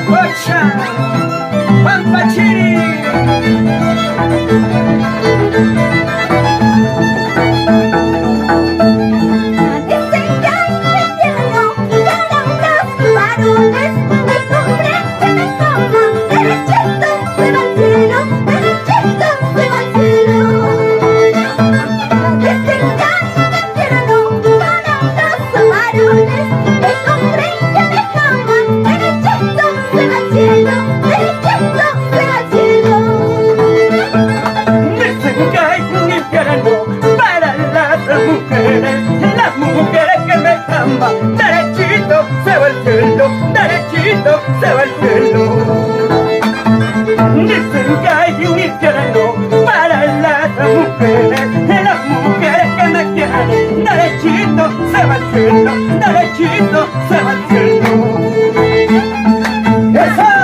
Cocha, Pampachiri. Dicen que hay infierno para unos varones. El hombre que me coma, derechito se va al cielo, derechito se va al cielo. Dicen que hay infierno para unos varones. El hombre que me coma, derechito se va al cielo, derechito se va al cielo. Dicen que hay un infierno para las mujeres que me aman, derechito se va al cielo, derechito se va al cielo. Dicen que hay un infierno para las mujeres que me quieren, derechito se va al cielo, derechito se va al cielo. ¡Eso!